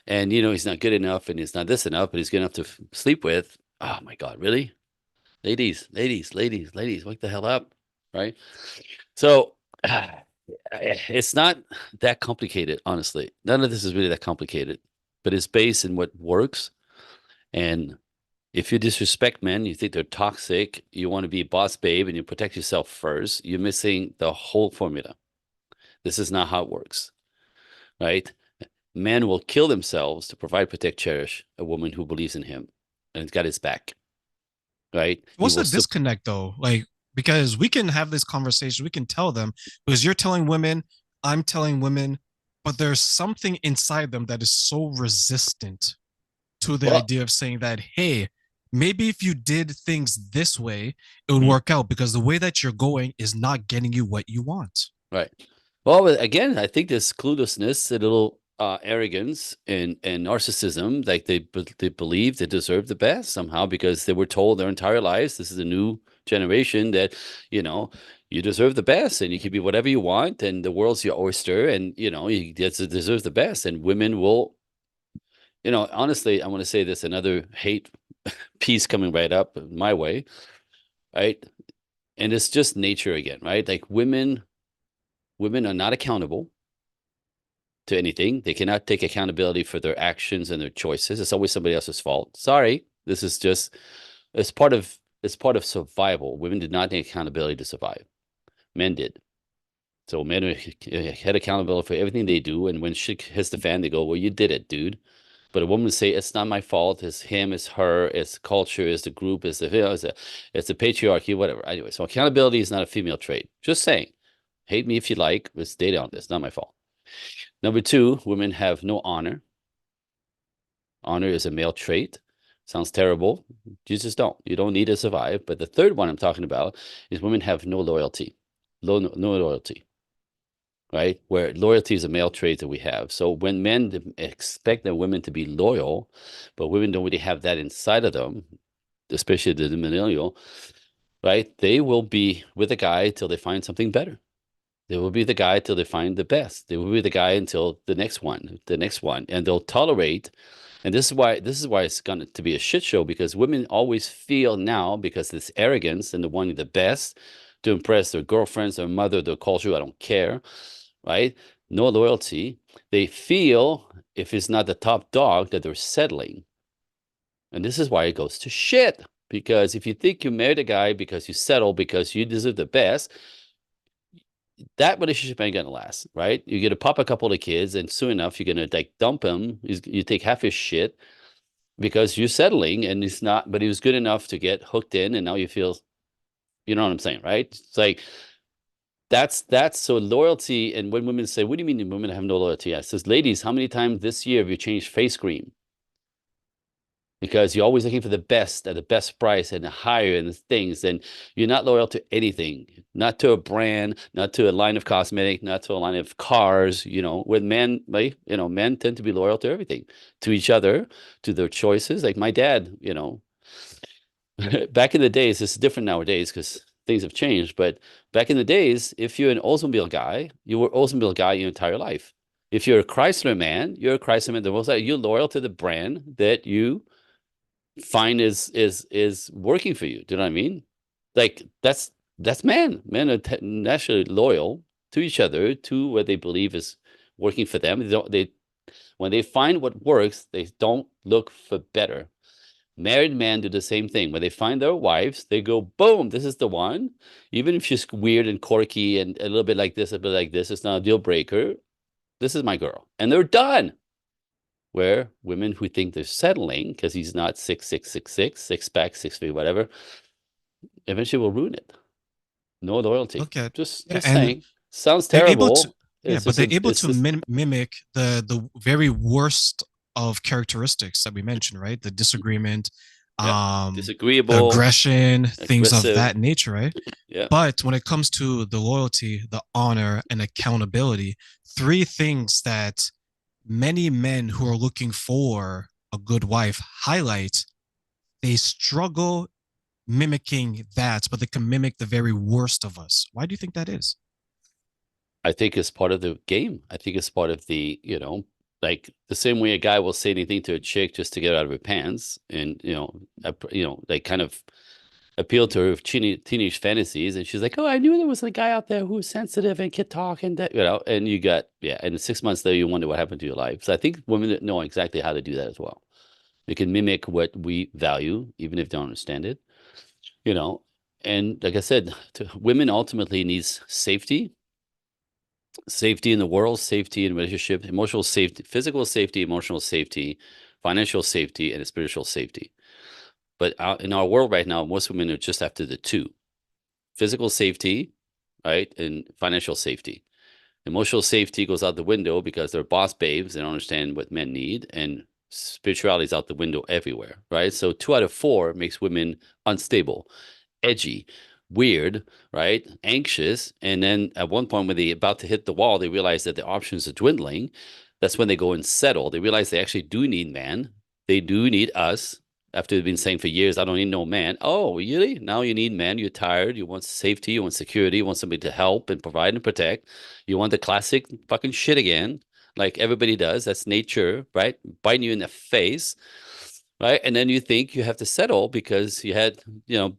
And he's not good enough and he's not this enough, but he's good enough to sleep with. Oh my God, really? Ladies, ladies, ladies, ladies, wake the hell up, right? So it's not that complicated, honestly. None of this is really that complicated, but it's based in what works. And if you disrespect men, you think they're toxic, you want to be a boss babe and you protect yourself first, you're missing the whole formula. This is not how it works, right? Men will kill themselves to provide, protect, cherish a woman who believes in him and has got his back, right? He What's will the sup disconnect though? Like, because we can have this conversation, we can tell them, because you're telling women, I'm telling women, but there's something inside them that is so resistant to the well, idea of saying that, hey, maybe if you did things this way, it would mm, work out because the way that you're going is not getting you what you want. right. Well, again, I think this cluelessness, a little arrogance and narcissism, like they believe they deserve the best somehow because they were told their entire lives this is a new generation that, you know, you deserve the best and you can be whatever you want and the world's your oyster and you deserve the best and women will, honestly, I want to say this, another hate piece coming right up my way, right? And it's just nature again, right? Like women are not accountable to anything. They cannot take accountability for their actions and their choices. It's always somebody else's fault. Sorry, this is just it's part of survival. Women did not take accountability to survive. Men did. So men had accountability for everything they do, and when shit hits the fan, they go, "Well, you did it, dude." But a woman would say, "It's not my fault. It's him. It's her. It's culture. It's the group. It's the patriarchy. Whatever." Anyway, so accountability is not a female trait. Just saying. Hate me if you like. Let's date on this. Not my fault. Number two, women have no honor. Honor is a male trait. Sounds terrible. You just don't. You don't need to survive. But the third one I'm talking about is women have no loyalty. No loyalty, right? Where loyalty is a male trait that we have. So when men expect their women to be loyal, but women don't really have that inside of them, especially the millennial, right? They will be with a guy till they find something better. They will be the guy till they find the best. They will be the guy until the next one, and they'll tolerate. And this is why it's going to be a shit show because women always feel now because this arrogance and the wanting the best to impress their girlfriends, their mother, their culture. I don't care, right? No loyalty. They feel if it's not the top dog that they're settling, and this is why it goes to shit. Because if you think you married a guy because you settle because you deserve the best, that relationship ain't gonna last, right? You're gonna pop a couple of kids, and soon enough, you're gonna like dump him. You take half his shit because you're settling, and he's not. But he was good enough to get hooked in, and now you feel, you know what I'm saying, right? It's like that's so loyalty. And when women say, "What do you mean women have no loyalty?" I says, "Ladies, how many times this year have you changed face cream?" Because you're always looking for the best at the best price and the higher and the things, and you're not loyal to anything, not to a brand, not to a line of cosmetic, not to a line of cars. With men, like, men tend to be loyal to everything, to each other, to their choices. Like my dad, back in the days, this is different nowadays because things have changed. But back in the days, if you're an Oldsmobile guy, you were Oldsmobile guy your entire life. If you're a Chrysler man, you're a Chrysler man. The most you're loyal to the brand that you find is working for you. Do you know what I mean? Like that's men. Men are naturally loyal to each other, to what they believe is working for them. They don't they When they find what works, they don't look for better. Married men do the same thing. When they find their wives, they go, boom, this is the one. Even if she's weird and quirky and a little bit like this, a bit like this, it's not a deal breaker. This is my girl. And they're done. where women who think they're settling because he's not 6'6", 6'6", six pack, 6 feet, whatever, eventually will ruin it. No loyalty. Look at yeah, Just and saying. Sounds they're able to terrible. yeah, It's but just they're a, able it's to just mimic the very worst of characteristics that we mentioned, right? The disagreement, yeah, the disagreeable, aggression, things of aggressive. that nature, right? Yeah. But when it comes to the loyalty, the honor, and accountability, three things that many men who are looking for a good wife highlight, they struggle mimicking that, but they can mimic the very worst of us. Why do you think that is? I think it's part of the game. I think it's part of the, like the same way a guy will say anything to a chick just to get out of her pants and, like kind of appeal to her teenage fantasies. And she's like, oh, I knew there was a guy out there who was sensitive and could talk and that, and you got, yeah. And 6 months later, you wonder what happened to your life. So I think women that know exactly how to do that as well. They can mimic what we value, even if they don't understand it, you know. And like I said, women ultimately needs safety in the world, safety in relationship, emotional safety, physical safety, emotional safety, financial safety, and spiritual safety. But in our world right now, most women are just after the two: physical safety, right, and financial safety. Emotional safety goes out the window because they're boss babes. They don't understand what men need, and spirituality is out the window everywhere, right? So 2 out of 4 makes women unstable, edgy, weird, right? Anxious. And then at one point, when they're about to hit the wall, they realize that the options are dwindling. That's when they go and settle. They realize they actually do need man. They do need us. After they've been saying for years, I don't need no man. Oh, really? Now you need man. You're tired. You want safety. You want security. You want somebody to help and provide and protect. You want the classic fucking shit again, like everybody does. That's nature, right? Biting you in the face, right? And then you think you have to settle because you had,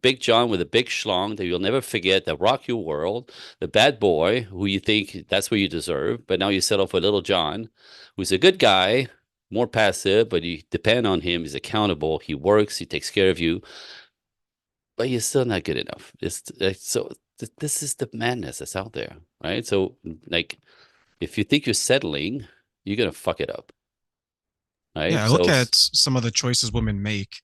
Big John with a big schlong that you'll never forget, that rock your world, the bad boy who you think that's what you deserve. But now you settle for Little John, who's a good guy, more passive, but you depend on him. He's accountable. He works. He takes care of you, but you're still not good enough. This is the madness that's out there, right? So, like, if you think you're settling, you're gonna fuck it up, right? Yeah, I So, look at some of the choices women make,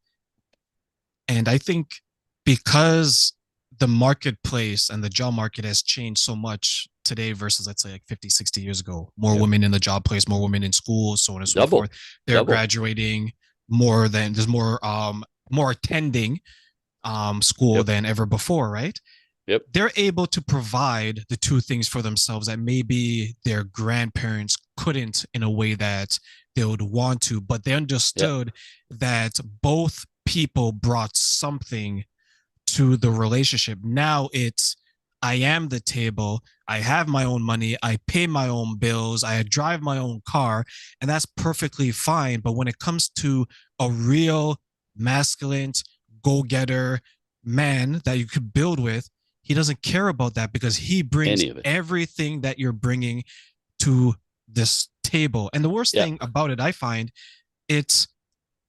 and I think because the marketplace and the job market has changed so much today versus, let's say, like 50, 60 years ago, more yep, women in the job place, more women in school, so on and so forth. double, They're double, graduating more than there's more attending school yep, than ever before, right? yep, They're able to provide the two things for themselves that maybe their grandparents couldn't in a way that they would want to, but they yep. understood that both people brought something to the relationship. Now it's I am the table. I have my own money. I pay my own bills. I drive my own car, and that's perfectly fine. But when it comes to a real masculine go getter man that you could build with, he doesn't care about that because he brings Any of it. everything that you're bringing to this table. And the worst Yeah. thing about it, I find, it's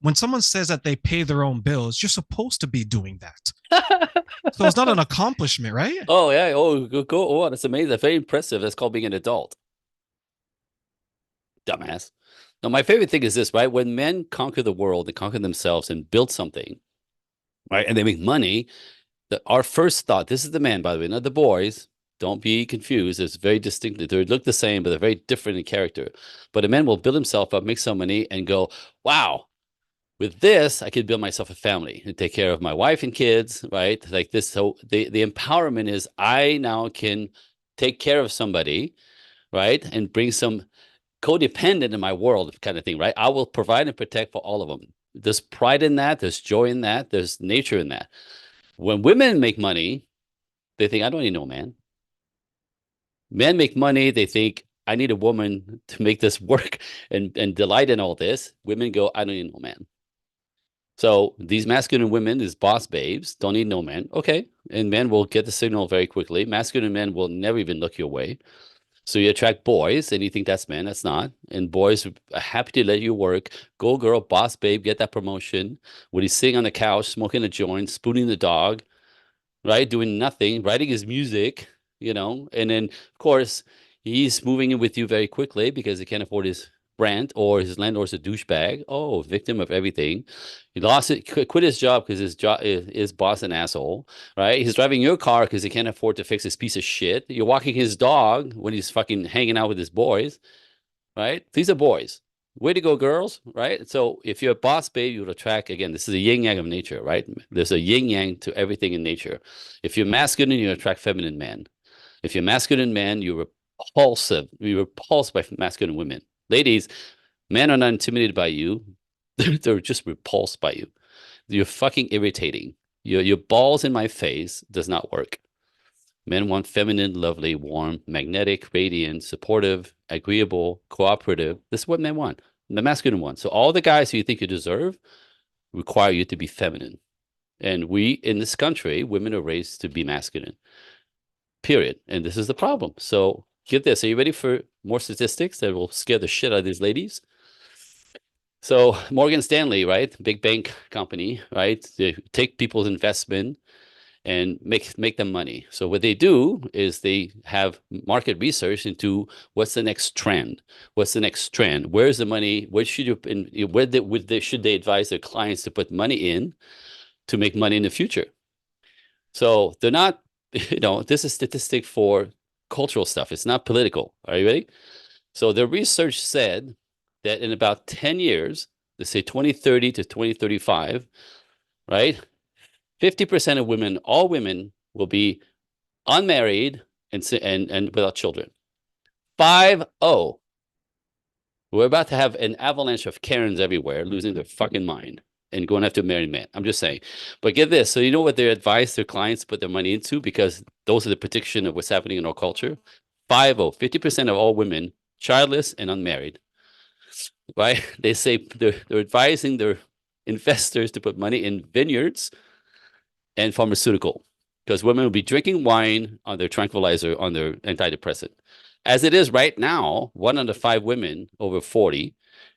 when someone says that they pay their own bills, you're supposed to be doing that. So it's not an accomplishment, right? Oh yeah. Oh, go. Oh, that's amazing. That's very impressive. That's called being an adult. Dumbass. Now, my favorite thing is this, right? When men conquer the world, they conquer themselves and build something, right? And they make money. Our first thought, this is the man, by the way, not the boys. Don't be confused. It's very distinctly. They look the same, but they're very different in character. But a man will build himself up, make some money, and go, wow, with this, I could build myself a family and take care of my wife and kids, right? Like this. So the empowerment is I now can take care of somebody, right? And bring some codependent in my world kind of thing, right? I will provide and protect for all of them. There's pride in that. There's joy in that. There's nature in that. When women make money, they think, I don't need no man. Men make money, they think, I need a woman to make this work and delight in all this. Women go, I don't need no man. So these masculine women, these boss babes, don't need no man. Okay. And men will get the signal very quickly. Masculine men will never even look your way. So you attract boys and you think that's men. That's not. And boys are happy to let you work. Go girl, boss babe, get that promotion. When he's sitting on the couch, smoking a joint, spooning the dog, right? Doing nothing, writing his music. And then of course he's moving in with you very quickly because he can't afford his Brent, or his landlord's a douchebag. Oh, victim of everything. He lost it, quit his job because his boss an asshole, right? He's driving your car because he can't afford to fix this piece of shit. You're walking his dog when he's fucking hanging out with his boys, right? These are boys. Way to go, girls, right? So if you're a boss babe, you'll attract, again, this is a yin yang of nature, right? There's a yin yang to everything in nature. If you're masculine, you attract feminine men. If you're masculine man, you're repulsive. You're repulsed by masculine women. Ladies, men are not intimidated by you. They're just repulsed by you. You're fucking irritating. Your balls in my face does not work. Men want feminine, lovely, warm, magnetic, radiant, supportive, agreeable, cooperative. This is what men want. The masculine one. So all the guys who you think you deserve require you to be feminine. And we in this country, women are raised to be masculine. Period. And this is the problem. So get this. Are you ready for more statistics that will scare the shit out of these ladies? So Morgan Stanley, right? Big bank company, right? They take people's investment and make them money. So what they do is they have market research into what's the next trend. What's the next trend? Where's the money? Where should should they advise their clients to put money in to make money in the future? So they're not, this is statistic for cultural stuff. It's not political. Are you ready? So the research said that in about 10 years, let's say 2030 to 2035, right? 50% of women, all women, will be unmarried and without children. 5-0. We're about to have an avalanche of Karens everywhere losing their fucking mind and going after married men. I'm just saying. But get this. So you know what they advise their clients to put their money into, because those are the prediction of what's happening in our culture? 5-0. 50% of all women, childless and unmarried, right? They say they're advising their investors to put money in vineyards and pharmaceutical, because women will be drinking wine on their tranquilizer, on their antidepressant. As it is right now, 1 out of 5 women over 40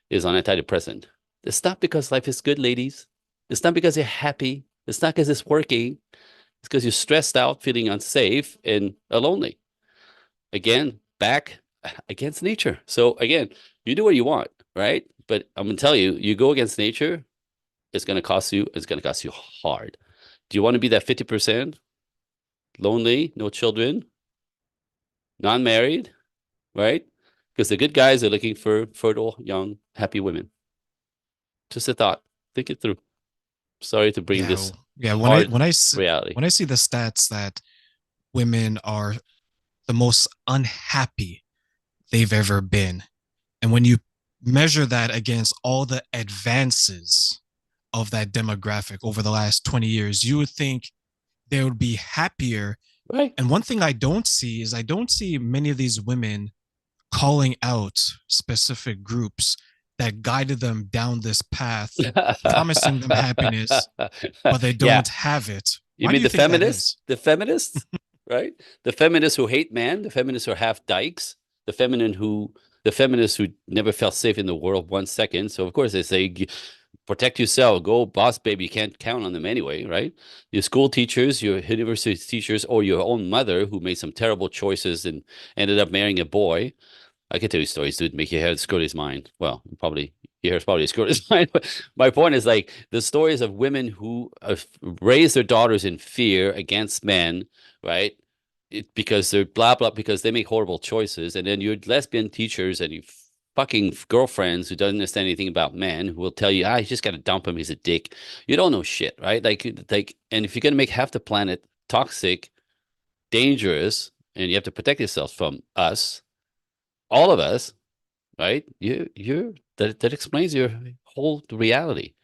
is on antidepressant. It's not because life is good, ladies. It's not because you're happy. It's not because it's working. It's because you're stressed out, feeling unsafe, and lonely. Again, back against nature. So again, you do what you want, right? But I'm gonna tell you, you go against nature, it's gonna cost you. It's gonna cost you hard. Do you want to be that 50%? Lonely, no children, non-married, right? Because the good guys are looking for fertile, young, happy women. Just a thought. Think it through. Sorry to bring Yeah, this yeah. hard reality. When I see the stats that women are the most unhappy they've ever been, and when you measure that against all the advances of that demographic over the last 20 years, you would think they would be happier. Right. And one thing I don't see is I don't see many of these women calling out specific groups that guided them down this path, promising them happiness, but they Yeah. don't have it. You Why do mean you the think that feminists? is? The feminists, right? The feminists who hate man, the feminists who are half dykes, the feminists who never felt safe in the world 1 second. So of course they say, protect yourself, go boss baby. You can't count on them anyway, right? Your school teachers, your university teachers, or your own mother who made some terrible choices and ended up marrying a boy. I can tell you stories, dude, make your hair screw his mind. Well, probably your hair's probably screwed his mind. But my point is, like, the stories of women who raise their daughters in fear against men, right? Because they're blah blah, because they make horrible choices, and then your lesbian teachers and your fucking girlfriends who doesn't understand anything about men, who will tell you, you just gotta dump him, he's a dick. You don't know shit, right? Like, and if you're gonna make half the planet toxic, dangerous, and you have to protect yourself from us, all of us, right? That explains your whole reality.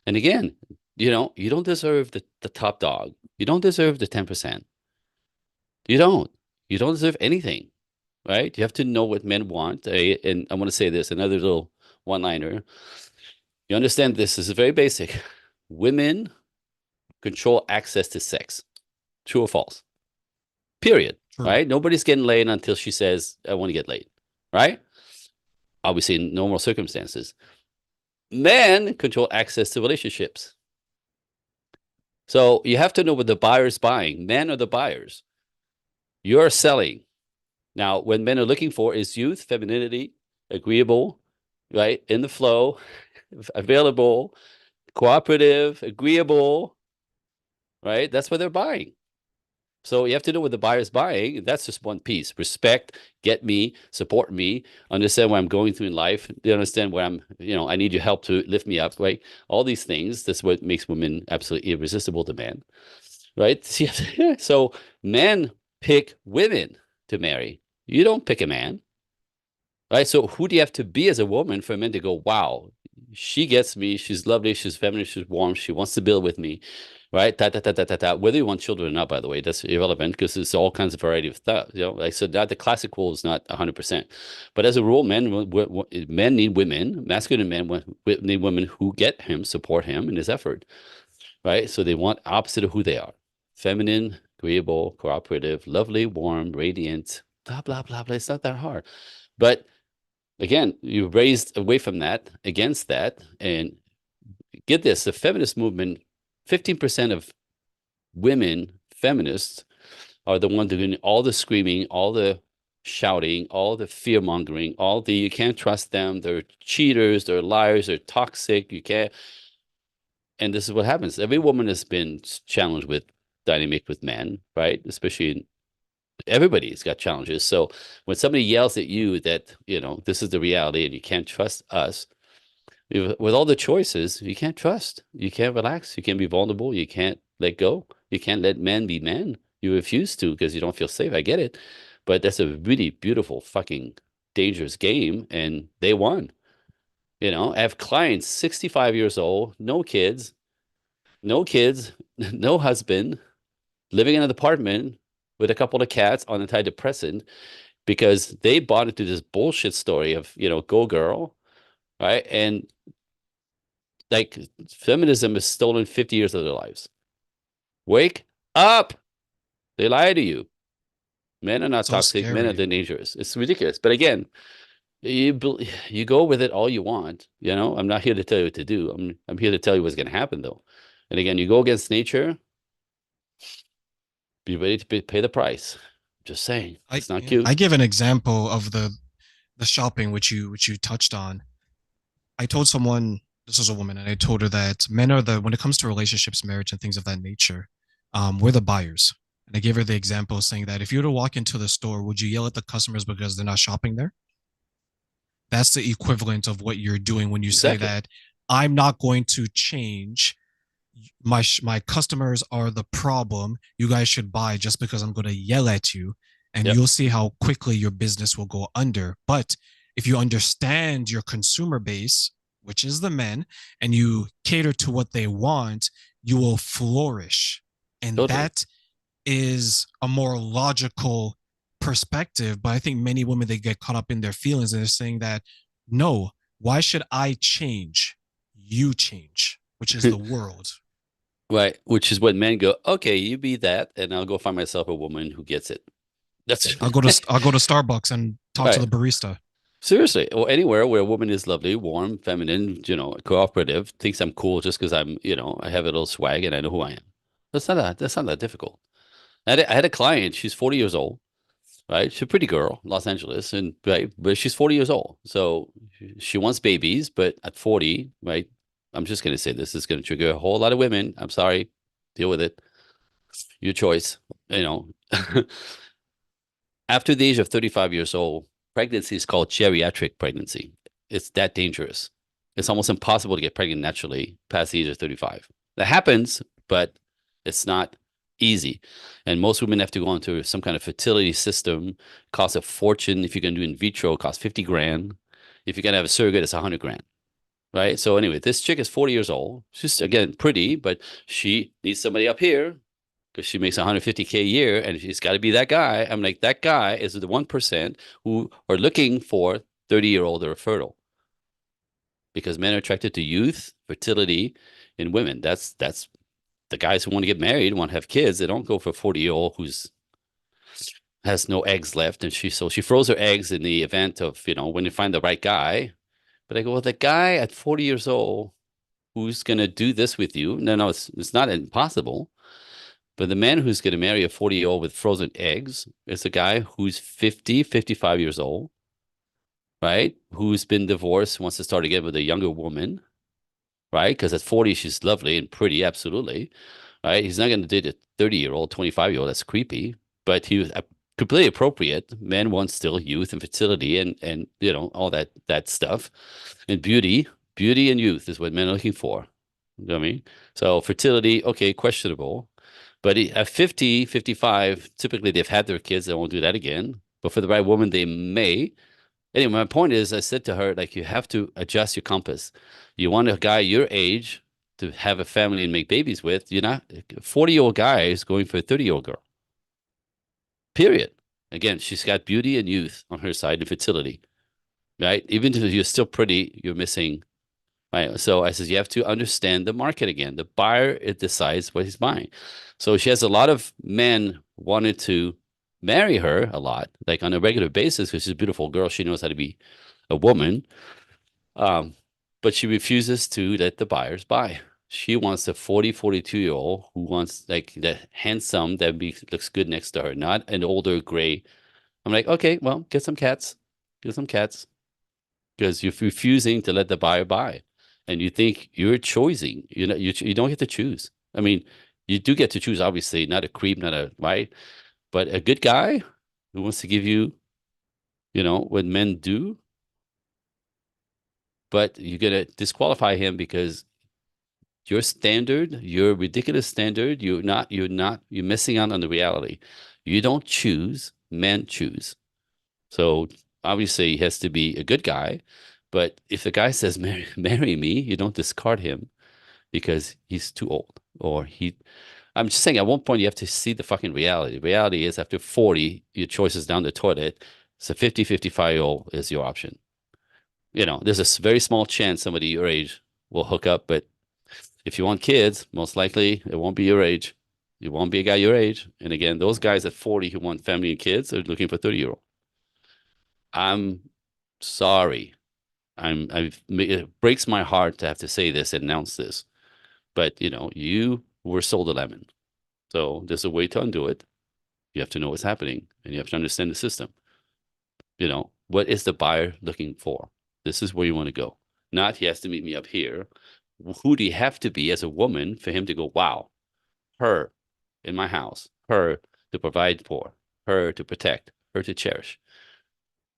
And again, you don't deserve the top dog. You don't deserve the 10%. You don't. You don't deserve anything, right? You have to know what men want. And I want to say this, another little one-liner. You understand this is very basic. Women control access to sex. True or false? Period. True. Right? Nobody's getting laid until she says, I want to get laid. Right? Obviously, in normal circumstances. Men control access to relationships. So you have to know what the buyer's buying. Men are the buyers. You're selling. Now, what men are looking for is youth, femininity, agreeable, right? In the flow, available, cooperative, agreeable, right? That's what they're buying. So you have to know what the buyer's buying. That's just one piece. Respect, get me, support me, understand what I'm going through in life. They understand where I need your help to lift me up, right? All these things. That's what makes women absolutely irresistible to men, right? So men pick women to marry. You don't pick a man, right? So who do you have to be as a woman for a man to go, wow, she gets me. She's lovely. She's feminine. She's warm. She wants to build with me, right? Whether you want children or not, by the way, that's irrelevant because there's all kinds of variety of stuff. Like so that the classic rule is not 100%, but as a rule, men need women. Masculine men need women who get him, support him in his effort, right? So they want opposite of who they are: feminine, agreeable, cooperative, lovely, warm, radiant. Blah blah blah blah. It's not that hard, but again, you raised away from that, against that, and get this: the feminist movement, 15% of women feminists are the ones doing all the screaming, all the shouting, all the fear mongering, all the you can't trust them, they're cheaters, they're liars, they're toxic, you can't. And this is what happens. Every woman has been challenged with dynamic with men, right? Especially in everybody's got challenges. So when somebody yells at you that, this is the reality and you can't trust us, with all the choices, you can't trust. You can't relax. You can't be vulnerable. You can't let go. You can't let men be men. You refuse to because you don't feel safe. I get it. But that's a really beautiful, fucking dangerous game. And they won. I have clients 65 years old, no kids, no kids, no husband, living in an apartment with a couple of cats on antidepressant because they bought into this bullshit story of, go girl, right? And like feminism has stolen 50 years of their lives. Wake up. They lie to you. Men are not So toxic. Men are scary. dangerous. It's ridiculous. But again, you go with it all you want. I'm not here to tell you what to do. I'm here to tell you what's going to happen though. And again, you go against nature, be ready to pay the price. Just saying, I it's not yeah, cute. I give an example of the shopping which you touched on. I told someone, this was a woman, and I told her that men are when it comes to relationships, marriage, and things of that nature, we're the buyers. And I gave her the example saying that if you were to walk into the store, would you yell at the customers because they're not shopping there? That's the equivalent of what you're doing when you say Exactly. that I'm not going to change. My customers are the problem. You guys should buy just because I'm going to yell at you, and Yep. you'll see how quickly your business will go under. But if you understand your consumer base, which is the men, and you cater to what they want, you will flourish. And Totally. that is a more logical perspective. But I think many women, they get caught up in their feelings and they're saying that, no, why should I change? You change, which is the world. Right. Which is when men go, okay, you be that, and I'll go find myself a woman who gets it. That's I'll go to Starbucks and talk to right. the barista. Seriously, or anywhere where a woman is lovely, warm, feminine, cooperative, thinks I'm cool just because I have a little swag and I know who I am. That's not that difficult. I had a client, she's 40 years old, right? She's a pretty girl, Los Angeles, and right, but she's 40 years old. So she wants babies, but at 40, right? I'm just gonna say this is gonna trigger a whole lot of women. I'm sorry, deal with it. Your choice. You know, After the age of 35 years old, pregnancy is called geriatric pregnancy. It's that dangerous. It's almost impossible to get pregnant naturally past the age of 35. That happens, but it's not easy. And most women have to go into some kind of fertility system, costs a fortune. If you're going to do in vitro, it costs 50 grand. If you're going to have a surrogate, it's 100 grand. Right. So anyway, this chick is 40 years old. She's again pretty, but she needs somebody up here because she makes 150K a year and she's got to be that guy. I'm like, that guy is the 1% who are looking for 30-year-old or fertile because men are attracted to youth, fertility in women. That's the guys who want to get married, want to have kids. They don't go for a 40-year-old who's has no eggs left. And she froze her eggs in the event of, when you find the right guy. But I go, well, the guy at 40 years old who's going to do this with you? No, it's not impossible. But the man who's going to marry a 40-year-old with frozen eggs is a guy who's 50, 55 years old, right? Who's been divorced, wants to start again with a younger woman, right? Because at 40, she's lovely and pretty, absolutely, right? He's not going to date a 30-year-old, 25-year-old. That's creepy. But he was completely appropriate. Men want still youth and fertility and all that stuff, and beauty and youth is what men are looking for. You know what I mean? So fertility, okay, questionable. But at 50, 55, typically they've had their kids. They won't do that again. But for the right woman, they may. Anyway, my point is, I said to her, like, you have to adjust your compass. You want a guy your age to have a family and make babies with. You're not 40-year-old guy is going for a 30-year-old girl. Period. Again, she's got beauty and youth on her side and fertility, right? Even if you're still pretty, you're missing. Right. So I says you have to understand the market again. The buyer, it decides what he's buying. So she has a lot of men wanted to marry her a lot, like on a regular basis, because she's a beautiful girl. She knows how to be a woman. Um, but she refuses to let the buyers buy. She wants a 40, 42-year-old who wants like the handsome looks good next to her, not an older gray. I'm like, okay, well, get some cats. Get some cats because you're refusing to let the buyer buy, and you think you're choosing. You don't get to choose. I mean, you do get to choose, obviously, not a creep, not a right, but a good guy who wants to give you, what men do. But you're gonna disqualify him because your standard, your ridiculous standard, you're missing out on the reality. You don't choose, men choose. So obviously, he has to be a good guy. But if the guy says, marry me, you don't discard him because he's too old. I'm just saying, at one point, you have to see the fucking reality. Reality is after 40, your choice is down the toilet. So 50, 55-year-old is your option. There's a very small chance somebody your age will hook up. But if you want kids, most likely it won't be your age. It won't be a guy your age. And again, those guys at 40 who want family and kids are looking for 30-year-old. I'm sorry. It breaks my heart to have to say this and announce this, but you were sold a lemon. So there's a way to undo it. You have to know what's happening and you have to understand the system. What is the buyer looking for? This is where you want to go. Not he has to meet me up here. Who do you have to be as a woman for him to go, wow, her in my house, her to provide for, her to protect, her to cherish.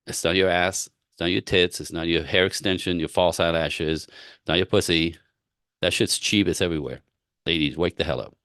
It's not your ass. It's not your tits. It's not your hair extension, your false eyelashes. It's not your pussy. That shit's cheap. It's everywhere. Ladies, wake the hell up.